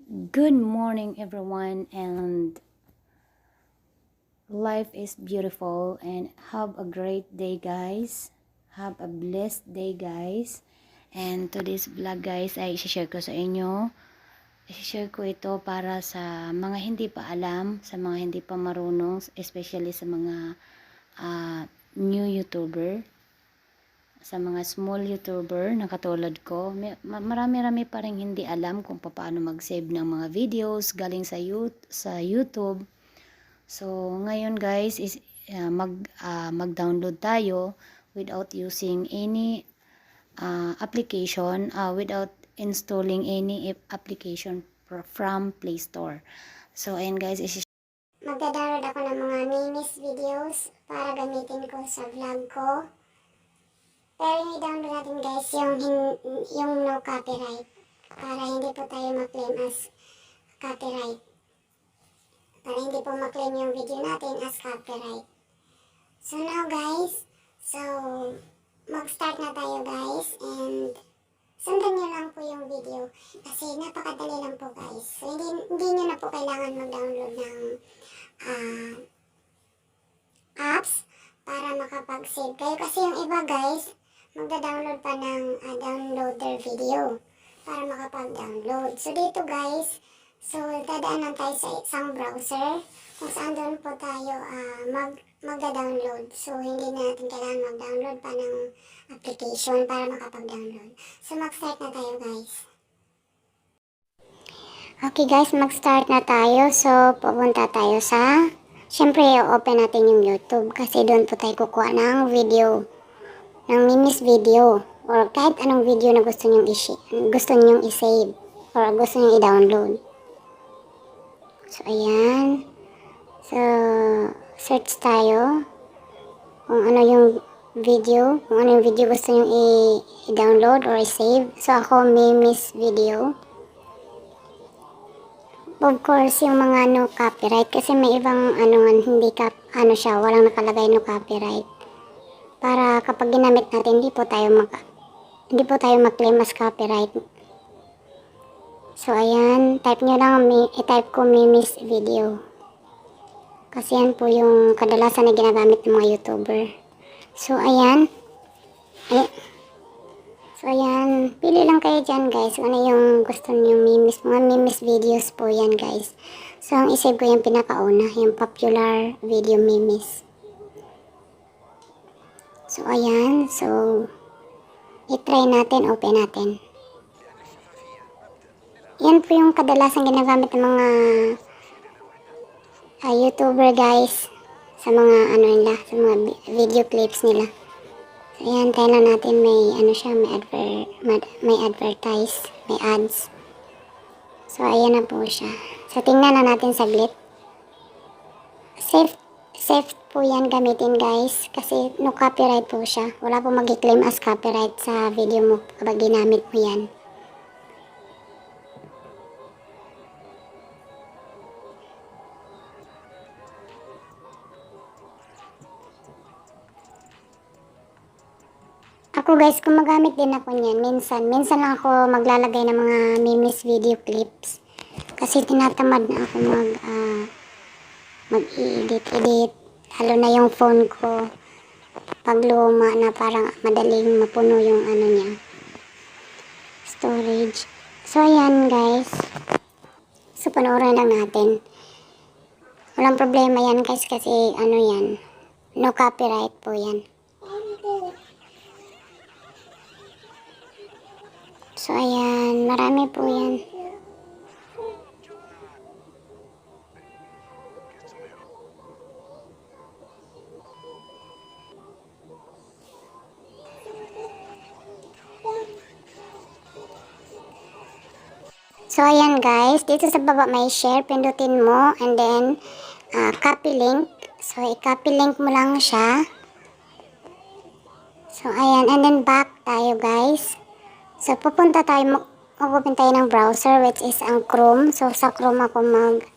Good morning, everyone, and life is beautiful. And have a great day, guys. Have a blessed day, guys. And today's vlog, guys, ay i-share ko sa inyo. I-share ko ito para sa mga hindi pa alam, sa mga hindi pa marunong, especially sa mga new YouTuber, sa mga small YouTuber na katulad ko. Marami-rami pa rin hindi alam kung paano mag-save ng mga videos galing sa YouTube. So, ngayon guys, is mag-download tayo without using any application, without installing any application from Play Store. So, ayan guys, magda-download ako ng mga minis videos para gamitin ko sa vlog ko. Pero yung i-download natin guys, yung no copyright. Para hindi po tayo ma-claim as copyright. Para hindi po ma-claim yung video natin as copyright. So now guys, mag-start na tayo guys, and sundan nyo lang po yung video kasi napakadali lang po guys. So hindi nyo na po kailangan mag-download ng apps para makapag-save kayo. Kasi yung iba guys, magda-download pa ng downloader video para makapag-download. So dito guys, dadaan lang tayo sa isang browser kung saan doon po tayo magda-download. So hindi natin kailangan mag-download pa ng application para makapag-download. So mag-start na tayo guys. Okay guys, mag-start na tayo. So pupunta tayo sa, syempre i-open natin yung YouTube kasi doon po tayo kukuha ng video, ng minis video, or kahit anong video na gusto nyong i-save or gusto nyong i-download. So ayan, so search tayo kung ano yung video gusto nyong i-download or i-save. So ako mimis video. Of course, yung mga no copyright kasi may ibang hindi siya, walang nakalagay no copyright. Para kapag ginamit natin, hindi po tayo ma-claim as copyright. So ayan, type nyo lang, i-type ko mimis video. Kasi yan po yung kadalasan na ginagamit ng mga YouTuber. So ayan. So ayan, pili lang kayo dyan guys kung ano yung gusto nyo mga mimis videos po yan guys. So ang isave ko yung pinakauna, yung popular video mimis. So ayan, so i-try natin, open natin. Yan po yung kadalasan ginagamit ng mga YouTuber guys sa mga sa mga video clips nila. So ayan, tayo lang natin may may advertise, may ads. So ayan na po siya. So tingnan na natin saglit. Safe po yan gamitin guys kasi no copyright po siya. Wala po mag-claim as copyright sa video mo kapag ginamit mo yan. Ako guys, gumagamit din ako niyan. Minsan lang ako maglalagay ng mga mimis video clips. Kasi tinatamad na ako mag-edit. Lalo na yung phone ko. Pag luma na parang madaling mapuno yung niya. Storage. So ayan guys. So panoorin lang natin. Walang problema yan guys kasi yan. No copyright po yan. So ayan, marami po yan. So ayan guys, dito sa baba may share, pindutin mo and then copy link. So i-copy link mo lang siya. So ayan, and then back tayo guys. So, pupunta tayo ng browser which is ang Chrome. So, sa Chrome ako mag-open.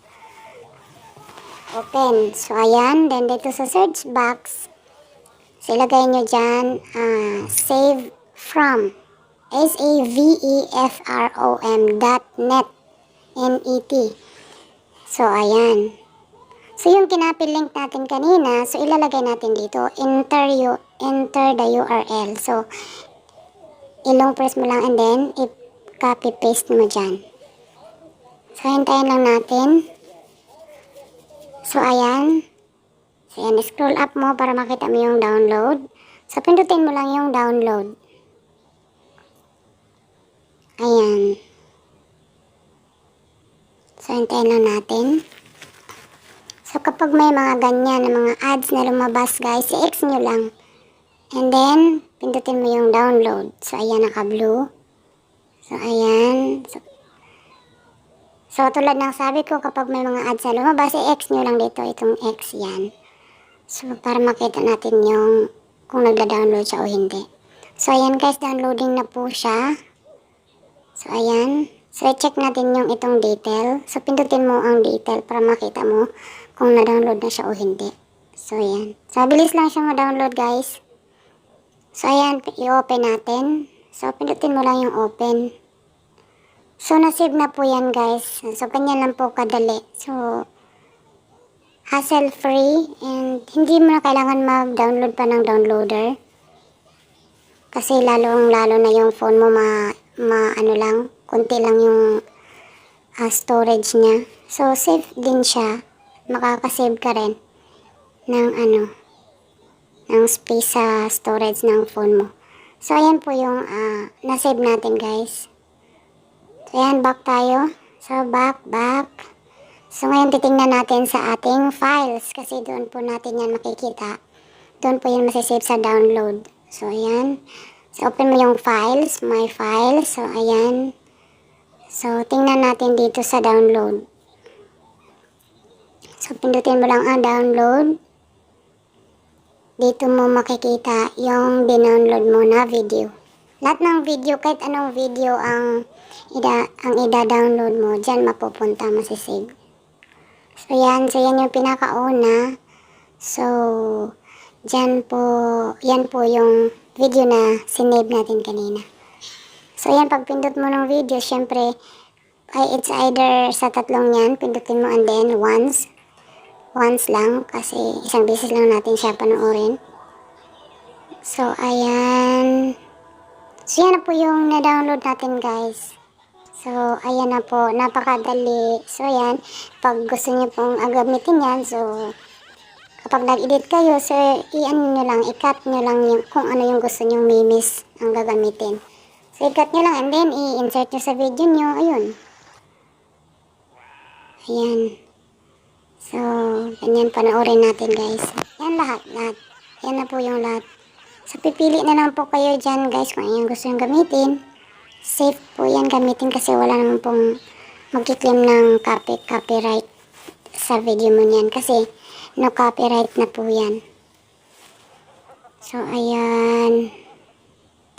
So, ayan. Then, dito sa search box, so, ilagay nyo dyan, save from, savefrom.net. N-E-T. So, ayan. So, yung kinopy link natin kanina, so ilalagay natin dito, enter the URL. So, ilong press mo lang and then, i-copy paste mo dyan. So, hintayin lang natin. So, ayan. So, ayan, scroll up mo para makita mo yung download. So, pindutin mo lang yung download. Ayan. So, hintayin lang natin. So, kapag may mga ganyan na mga ads na lumabas, guys, i-X nyo lang. And then, pindutin mo yung download. So, ayan, naka-blue. So, ayan. So, tulad ng sabi ko, kapag may mga ads na lumabas, i-X nyo lang dito. Itong X yan. So, para makita natin yung kung nagda-download siya o hindi. So, ayan guys, downloading na po siya. So, ayan. So, i-check natin yung itong detail. So, pindutin mo ang detail para makita mo kung na-download na siya o hindi. So, ayan. So, bilis lang siya ma-download, guys. So, ayan. I-open natin. So, pindutin mo lang yung open. So, na-save na po yan, guys. So, ganyan lang po kadali. So, hassle-free. And, hindi mo na kailangan mag-download pa ng downloader. Kasi, lalo na yung phone mo ano lang, konti lang yung storage niya. So, safe din siya. Makakasave ka rin ng ng space sa storage ng phone mo. So, ayan po yung na-save natin, guys. So, ayan, back tayo. So, back. So, ngayon titingnan natin sa ating files kasi doon po natin yan makikita. Doon po yan masisave sa download. So, ayan. So, open mo yung files, my files. So, ayan. So, tingnan natin dito sa download. So, pindutin mo lang ang download. Dito mo makikita yung dinownload mo na video. Lahat ng video, kahit anong video ang ida-download mo, dyan mapupunta, masisave. So, yan yung pinakauna. So, yan po yung video na sinave natin kanina. So, yan, pag pindot mo ng video, syempre, it's either sa tatlong yan, pindutin mo and then once lang, kasi isang beses lang natin siya panoorin. So, ayan. So, yan na po yung na-download natin, guys. So, ayan na po, napakadali. So, ayan, pag gusto niyo pong gamitin yan, so, kapag nag-edit kayo, so, i-cut nyo lang yung, kung ano yung gusto nyong memes ang gagamitin. So, i-cut nyo lang and then i-insert nyo sa video nyo. Ayun. Ayan. So, ganyan panoorin natin, guys. Yan lahat. Yan na po yung lahat. So, pipili na lang po kayo dyan, guys, kung ano yung gusto yung gamitin. Safe po yan gamitin kasi wala naman pong mag-claim ng copyright sa video mo niyan. Kasi, no copyright na po yan. So, ayan.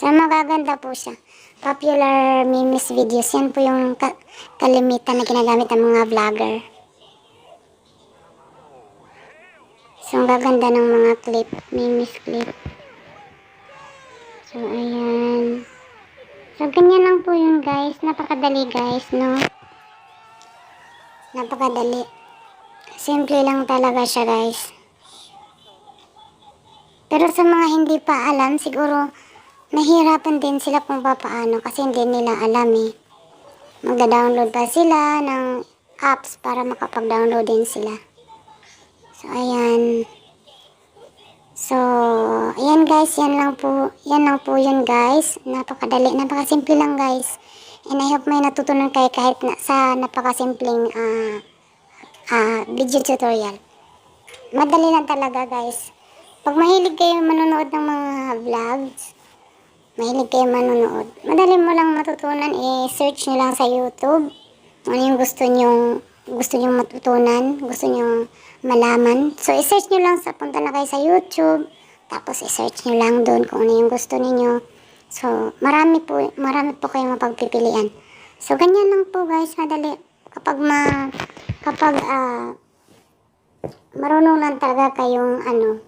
So, magaganda po siya. Popular memes videos. Yan po yung kalimitan na ginagamit ng mga vlogger. So, ang gaganda ng mga memes clip. So, ayan. So, ganyan lang po yun, guys. Napakadali, guys, no? Napakadali. Simple lang talaga siya, guys. Pero sa mga hindi pa alam, siguro, nahihirapan din sila kung paano kasi hindi nila alam eh. Magda-download pa sila ng apps para makapag-download din sila. So, ayan. So, ayan guys, yan lang po yun guys. Napakadali, napakasimple lang guys. And I hope may natutunan kayo kahit sa napakasimpleng video tutorial. Madali lang talaga guys. Pag mahilig kayo manonood ng mga vlogs, madali mo lang matutunan, search nyo lang sa YouTube. Ano yung gusto nyong matutunan, gusto nyong malaman. So, i-search nyo lang, punta na kayo sa YouTube. Tapos, i-search nyo lang doon kung ano yung gusto ninyo. So, marami po kayong mapagpipilian. So, ganyan lang po guys, madali. Kapag marunong lang talaga kayong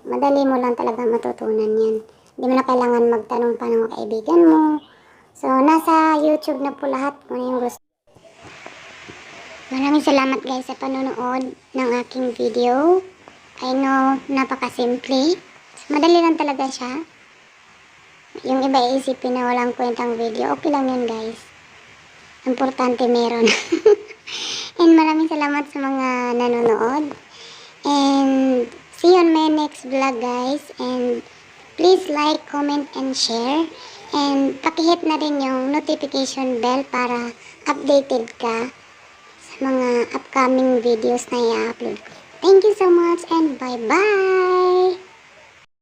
madali mo lang talaga matutunan yan. Hindi mo na kailangan magtanong pa ng kaibigan mo. So, nasa YouTube na po lahat kung ano yung gusto. Maraming salamat guys sa panonood ng aking video. I know, napakasimple. Madali lang talaga siya. Yung iba iisipin na walang kwentang video. Okay lang yun guys. Importante meron. And maraming salamat sa mga nanonood. And see you on my next vlog guys. And please like, comment, and share. And pakihit na rin yung notification bell para updated ka sa mga upcoming videos na i-upload ko. Thank you so much and bye-bye!